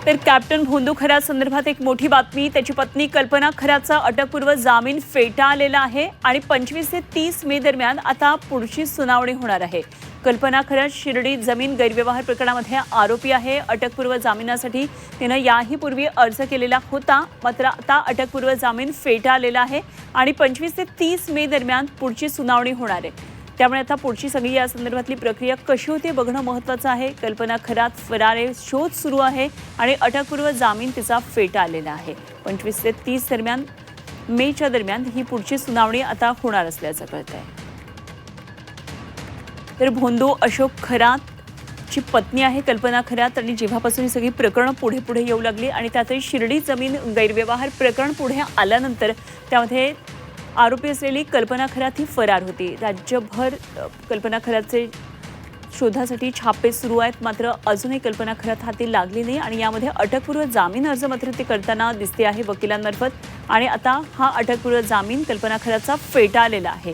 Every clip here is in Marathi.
तर कॅप्टन भोंदू खरात संदर्भात एक मोठी बातमी। त्याची पत्नी कल्पना खरातचा अटकपूर्व जामीन फेटाळलेला आहे आणि 25 ते 30 मे दरम्यान आता पुढची सुनावणी होणार आहे। कल्पना खरात शिर्डी जमीन गैरव्यवहार प्रकरणामध्ये आरोपी आहे। अटकपूर्व जामिनासाठी तिनं याही पूर्वी अर्ज केलेला होता, मात्र आता अटकपूर्व जामीन फेटाळलेला आहे आणि 25 ते 30 मे दरम्यान पुढची सुनावणी होणार आहे। त्यामुळे आता पुढची सगळी या संदर्भातली प्रक्रिया कशी होते बघणं महत्त्वाचं आहे। कल्पना खरात फरार आहे, शोध सुरू आहे आणि अटकपूर्व जामीन तिचा फेटाळलेला आहे। 25 ते 30 दरम्यान मेच्या दरम्यान ही पुढची सुनावणी आता होणार असल्याचं कळतंय। तर भोंदू अशोक खरात ची पत्नी आहे कल्पना खरात आणि जेव्हापासून ही सगळी प्रकरणं पुढे येऊ लागली आणि त्यातही शिर्डी जमीन गैरव्यवहार प्रकरण पुढे आल्यानंतर त्यामध्ये आरोपी असलेली कल्पना खरात ही फरार होती। राज्यभर कल्पना खरातचे शोधासाठी छापे सुरू आहेत, मात्र अजूनही कल्पना खरात हाती लागली नाही आणि यामध्ये अटकपूर्व जामीन अर्ज मात्र ते करताना दिसते आहे वकिलांमार्फत आणि आता हा अटकपूर्व जामीन कल्पना खरातचा फेटाळलेला आहे।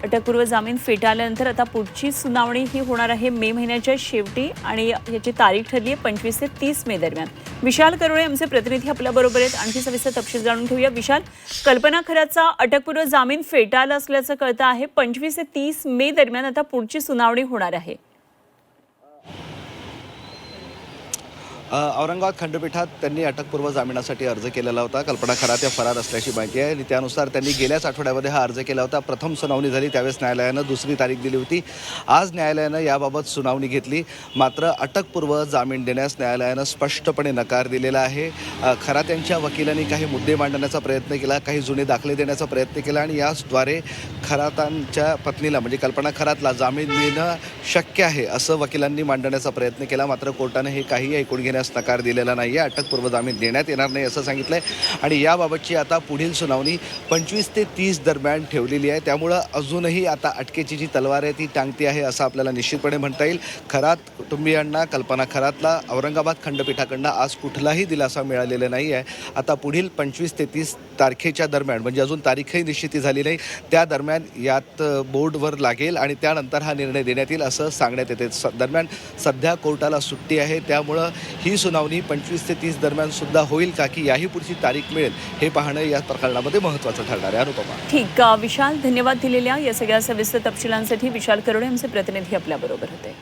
अटकपूर्व जामीन फेटाळल्यानंतर आता पुढची सुनावणी ही होणार आहे मे महिन्याच्या शेवटी आणि याची तारीख ठरली आहे 25 ते 30 मे दरम्यान। विशाल करोळे आमचे प्रतिनिधी आपल्याबरोबर आहेत, आणखी सविस्तर तपशील जाणून घेऊया। विशाल, कल्पना खरातचा अटकपूर्व जामीन फेटाळला असल्याचं कळतं आहे। 25 ते 30 मे दरम्यान आता पुढची सुनावणी होणार आहे। औरंगाबाद खंडपीठात त्यांनी अटकपूर्व जामिनासाठी अर्ज केलेला होता। कल्पना खरात या फरार असल्याची माहिती आहे आणि त्यानुसार त्यांनी गेल्याच आठवड्यामध्ये हा अर्ज केला होता। प्रथम सुनावणी झाली, त्यावेळेस न्यायालयानं दुसरी तारीख दिली होती। आज न्यायालयानं याबाबत सुनावणी घेतली, मात्र अटकपूर्व जामीन देण्यास न्यायालयानं स्पष्टपणे नकार दिलेला आहे। खरात यांच्या वकिलांनी काही मुद्दे मांडण्याचा प्रयत्न केला, काही जुने दाखले देण्याचा प्रयत्न केला आणि याद्वारे खरातांच्या पत्नीला म्हणजे कल्पना खरातला जामीन मिळणं शक्य आहे असं वकिलांनी मांडण्याचा प्रयत्न केला, मात्र कोर्टानं हे काही ऐकून घेण्यास नकार दिलेला नाही आहे। अटकपूर्व जामीन देण्यात येणार नाही असं सांगितलंय आणि याबाबतची आता पुढील सुनावणी 25 ते 30 दरम्यान ठेवलेली आहे। त्यामुळं अजूनही आता अटकेची जी तलवार आहे ती टांगती आहे असं आपल्याला निश्चितपणे म्हणता येईल। खरात कुटुंबियांना कल्पना खरातला औरंगाबाद खंडपीठाकडनं आज कुठलाही दिलासा मिळालेला नाही आहे। आता पुढील 25 ते 30 तारखेच्या दरम्यान म्हणजे अजून तारीखही निश्चिती झाली नाही, त्या दरम्यान यात बोर्डवर लागेल आणि त्यानंतर हा निर्णय देण्यात येईल असं सांगण्यात येते। दरम्यान सध्या कोर्टाला सुट्टी आहे, त्यामुळं ही सुनावणी 25 ते 30 दरम्यान सुद्धा होईल का की याही पुढची तारीख मिळेल हे पाहणं या प्रकरणामध्ये महत्त्वाचं ठरणार आहे। अनुपमा, ठीक, विशाल, धन्यवाद दिलेल्या या सगळ्या सविस्तर तपशिलांसाठी। विशाल करोळे आमचे प्रतिनिधी आपल्याबरोबर होते।